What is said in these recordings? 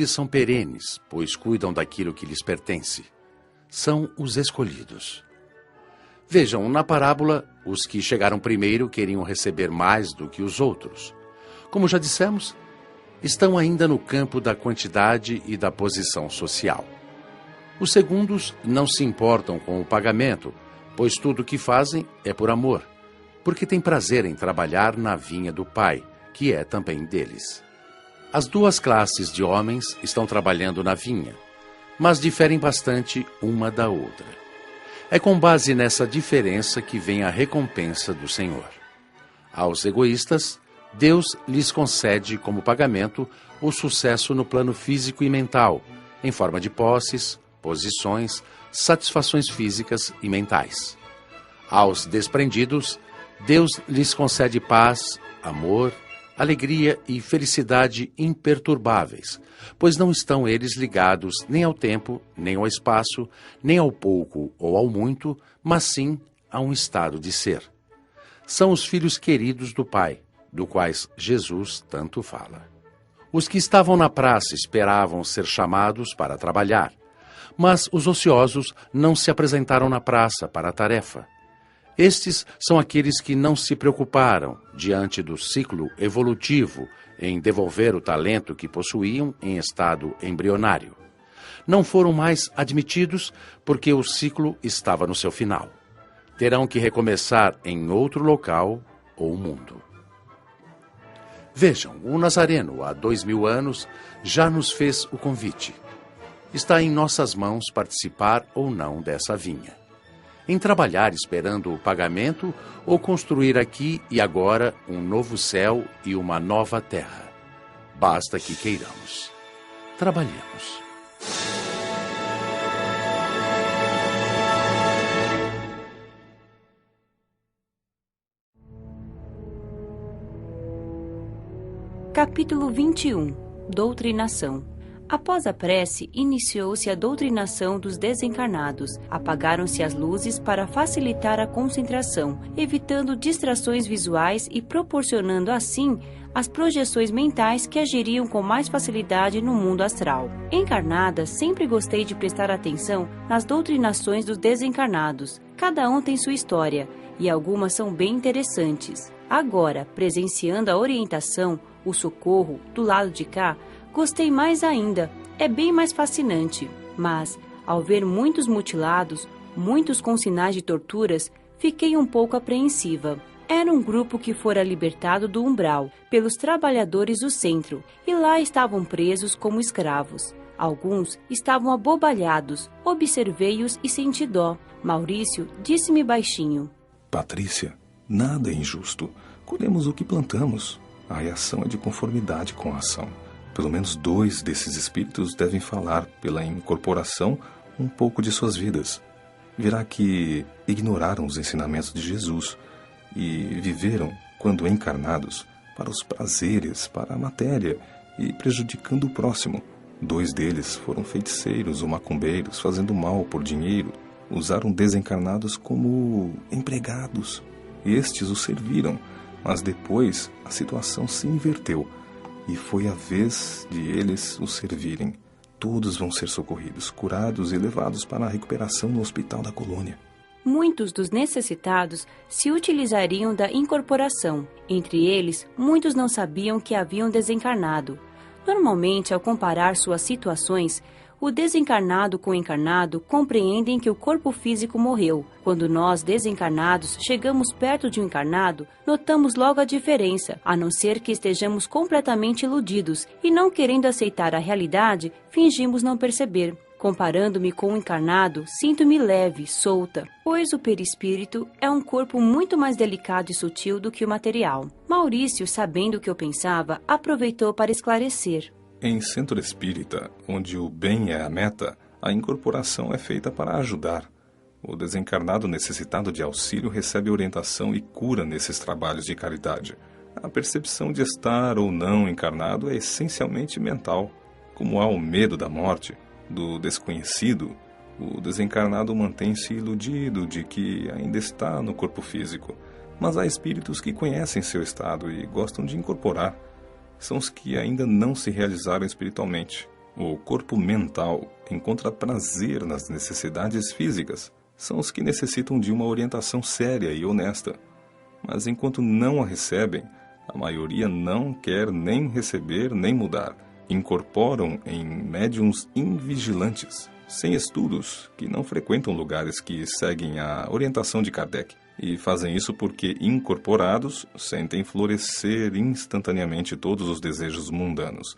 São perenes, pois cuidam daquilo que lhes pertence. São os escolhidos. Vejam, na parábola, os que chegaram primeiro queriam receber mais do que os outros. Como já dissemos, estão ainda no campo da quantidade e da posição social. Os segundos não se importam com o pagamento, pois tudo o que fazem é por amor, porque têm prazer em trabalhar na vinha do Pai, que é também deles. As duas classes de homens estão trabalhando na vinha, mas diferem bastante uma da outra. É com base nessa diferença que vem a recompensa do Senhor. Aos egoístas, Deus lhes concede como pagamento o sucesso no plano físico e mental, em forma de posses, posições, satisfações físicas e mentais. Aos desprendidos, Deus lhes concede paz, amor, alegria e felicidade imperturbáveis, pois não estão eles ligados nem ao tempo, nem ao espaço, nem ao pouco ou ao muito, mas sim a um estado de ser. São os filhos queridos do Pai, do quais Jesus tanto fala. Os que estavam na praça esperavam ser chamados para trabalhar, mas os ociosos não se apresentaram na praça para a tarefa. Estes são aqueles que não se preocuparam, diante do ciclo evolutivo, em devolver o talento que possuíam em estado embrionário. Não foram mais admitidos porque o ciclo estava no seu final. Terão que recomeçar em outro local ou mundo. Vejam, o Nazareno, há 2000 anos, já nos fez o convite. Está em nossas mãos participar ou não dessa vinha. Em trabalhar esperando o pagamento ou construir aqui e agora um novo céu e uma nova terra. Basta que queiramos. Trabalhemos. Capítulo 21. Doutrinação. Após a prece, iniciou-se a doutrinação dos desencarnados. Apagaram-se as luzes para facilitar a concentração, evitando distrações visuais e proporcionando, assim, as projeções mentais que agiriam com mais facilidade no mundo astral. Encarnada, sempre gostei de prestar atenção nas doutrinações dos desencarnados. Cada um tem sua história, e algumas são bem interessantes. Agora, presenciando a orientação, o socorro, do lado de cá, gostei mais ainda, é bem mais fascinante. Mas, ao ver muitos mutilados, muitos com sinais de torturas, fiquei um pouco apreensiva. Era um grupo que fora libertado do umbral, pelos trabalhadores do centro, e lá estavam presos como escravos. Alguns estavam abobalhados, observei-os e senti dó. Maurício disse-me baixinho: Patrícia, nada é injusto. Colhemos o que plantamos. A reação é de conformidade com a ação. Pelo menos 2 desses espíritos devem falar, pela incorporação, um pouco de suas vidas. Verá que ignoraram os ensinamentos de Jesus e viveram, quando encarnados, para os prazeres, para a matéria e prejudicando o próximo. 2 deles foram feiticeiros ou macumbeiros, fazendo mal por dinheiro. Usaram desencarnados como empregados. Estes os serviram, mas depois a situação se inverteu. E foi a vez de eles os servirem. Todos vão ser socorridos, curados e levados para a recuperação no hospital da colônia. Muitos dos necessitados se utilizariam da incorporação. Entre eles, muitos não sabiam que haviam desencarnado. Normalmente, ao comparar suas situações, o desencarnado com o encarnado compreendem que o corpo físico morreu. Quando nós, desencarnados, chegamos perto de um encarnado, notamos logo a diferença, a não ser que estejamos completamente iludidos e, não querendo aceitar a realidade, fingimos não perceber. Comparando-me com o encarnado, sinto-me leve, solta, pois o perispírito é um corpo muito mais delicado e sutil do que o material. Maurício, sabendo o que eu pensava, aproveitou para esclarecer. Em centro espírita, onde o bem é a meta, a incorporação é feita para ajudar. O desencarnado necessitado de auxílio recebe orientação e cura nesses trabalhos de caridade. A percepção de estar ou não encarnado é essencialmente mental. Como há o medo da morte, do desconhecido, o desencarnado mantém-se iludido de que ainda está no corpo físico. Mas há espíritos que conhecem seu estado e gostam de incorporar. São os que ainda não se realizaram espiritualmente. O corpo mental encontra prazer nas necessidades físicas. São os que necessitam de uma orientação séria e honesta. Mas enquanto não a recebem, a maioria não quer nem receber nem mudar. Incorporam em médiums invigilantes, sem estudos, que não frequentam lugares que seguem a orientação de Kardec. E fazem isso porque, incorporados, sentem florescer instantaneamente todos os desejos mundanos.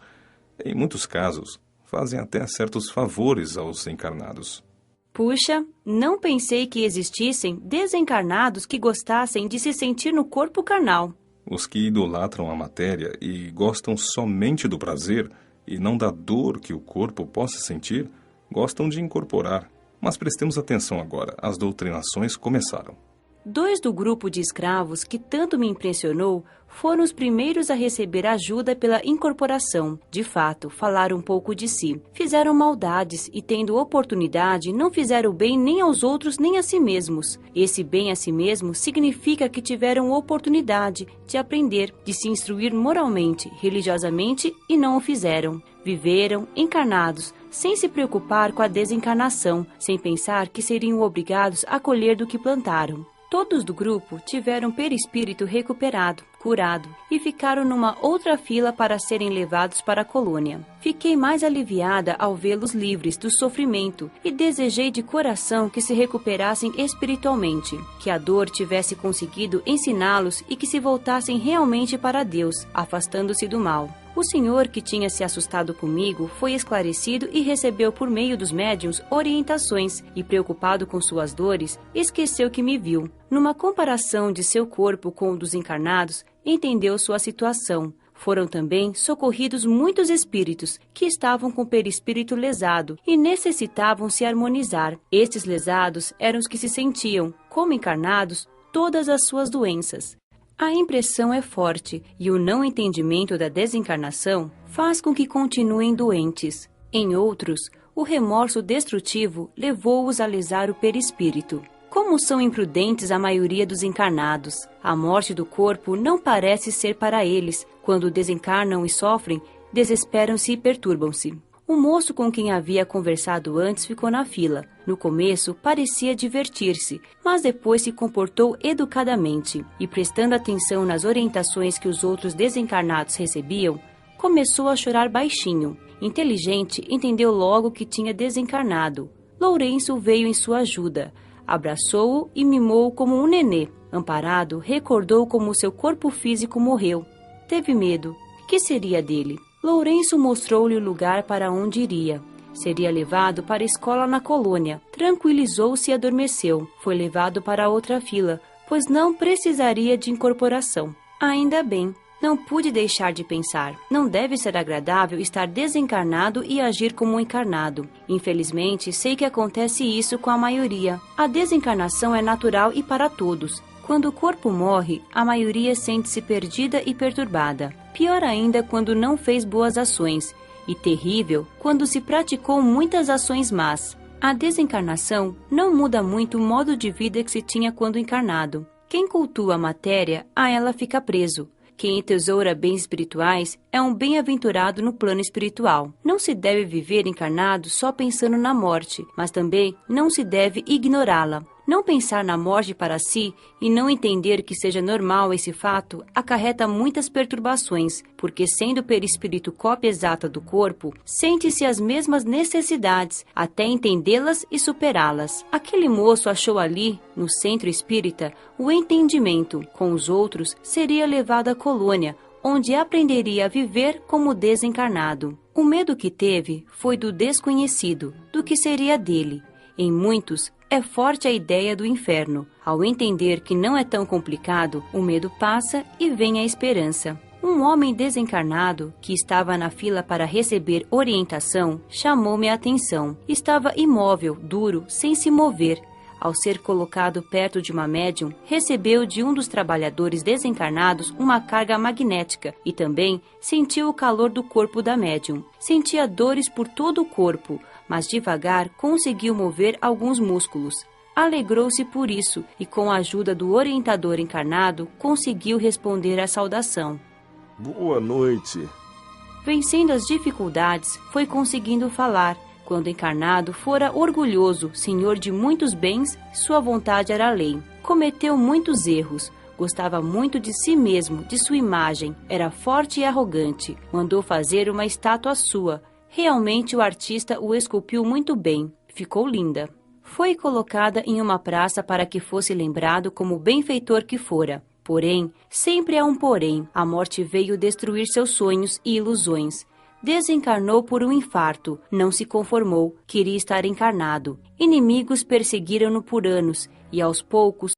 Em muitos casos, fazem até certos favores aos encarnados. Puxa, não pensei que existissem desencarnados que gostassem de se sentir no corpo carnal. Os que idolatram a matéria e gostam somente do prazer e não da dor que o corpo possa sentir, gostam de incorporar. Mas prestemos atenção agora, as doutrinações começaram. 2 do grupo de escravos que tanto me impressionou foram os primeiros a receber ajuda pela incorporação. De fato, falaram um pouco de si. Fizeram maldades e, tendo oportunidade, não fizeram bem nem aos outros nem a si mesmos. Esse bem a si mesmo significa que tiveram oportunidade de aprender, de se instruir moralmente, religiosamente e não o fizeram. Viveram encarnados, sem se preocupar com a desencarnação, sem pensar que seriam obrigados a colher do que plantaram. Todos do grupo tiveram perispírito recuperado, curado, e ficaram numa outra fila para serem levados para a colônia. Fiquei mais aliviada ao vê-los livres do sofrimento e desejei de coração que se recuperassem espiritualmente, que a dor tivesse conseguido ensiná-los e que se voltassem realmente para Deus, afastando-se do mal. O senhor que tinha se assustado comigo foi esclarecido e recebeu por meio dos médiuns orientações e, preocupado com suas dores, esqueceu que me viu. Numa comparação de seu corpo com o dos encarnados, entendeu sua situação. Foram também socorridos muitos espíritos que estavam com o perispírito lesado e necessitavam se harmonizar. Estes lesados eram os que se sentiam, como encarnados, todas as suas doenças. A impressão é forte e o não entendimento da desencarnação faz com que continuem doentes. Em outros, o remorso destrutivo levou-os a lesar o perispírito. Como são imprudentes a maioria dos encarnados, a morte do corpo não parece ser para eles. Quando desencarnam e sofrem, desesperam-se e perturbam-se. O moço com quem havia conversado antes ficou na fila. No começo, parecia divertir-se, mas depois se comportou educadamente e, prestando atenção nas orientações que os outros desencarnados recebiam, começou a chorar baixinho. Inteligente, entendeu logo que tinha desencarnado. Lourenço veio em sua ajuda, abraçou-o e mimou-o como um nenê. Amparado, recordou como seu corpo físico morreu. Teve medo. Que seria dele? Lourenço mostrou-lhe o lugar para onde iria. Seria levado para a escola na colônia. Tranquilizou-se e adormeceu. Foi levado para outra fila, pois não precisaria de incorporação. Ainda bem, não pude deixar de pensar. Não deve ser agradável estar desencarnado e agir como um encarnado. Infelizmente, sei que acontece isso com a maioria. A desencarnação é natural e para todos. Quando o corpo morre, a maioria sente-se perdida e perturbada. Pior ainda quando não fez boas ações. E terrível quando se praticou muitas ações más. A desencarnação não muda muito o modo de vida que se tinha quando encarnado. Quem cultua a matéria, a ela fica preso. Quem entesoura bens espirituais é um bem-aventurado no plano espiritual. Não se deve viver encarnado só pensando na morte, mas também não se deve ignorá-la. Não pensar na morte para si e não entender que seja normal esse fato acarreta muitas perturbações, porque sendo o perispírito cópia exata do corpo, sente-se as mesmas necessidades até entendê-las e superá-las. Aquele moço achou ali, no centro espírita, o entendimento. Com os outros, seria levado à colônia, onde aprenderia a viver como desencarnado. O medo que teve foi do desconhecido, do que seria dele. Em muitos, é forte a ideia do inferno. Ao entender que não é tão complicado, o medo passa e vem a esperança. Um homem desencarnado, que estava na fila para receber orientação, chamou-me a atenção. Estava imóvel, duro, sem se mover. Ao ser colocado perto de uma médium, recebeu de um dos trabalhadores desencarnados uma carga magnética e também sentiu o calor do corpo da médium. Sentia dores por todo o corpo, mas devagar conseguiu mover alguns músculos. Alegrou-se por isso e, com a ajuda do orientador encarnado, conseguiu responder à saudação. Boa noite. Vencendo as dificuldades, foi conseguindo falar. Quando encarnado, fora orgulhoso, senhor de muitos bens, sua vontade era lei. Cometeu muitos erros, gostava muito de si mesmo, de sua imagem, era forte e arrogante. Mandou fazer uma estátua sua. Realmente o artista o esculpiu muito bem, ficou linda. Foi colocada em uma praça para que fosse lembrado como benfeitor que fora. Porém, sempre há um porém, a morte veio destruir seus sonhos e ilusões. Desencarnou por um infarto, não se conformou, queria estar encarnado. Inimigos perseguiram-no por anos, e aos poucos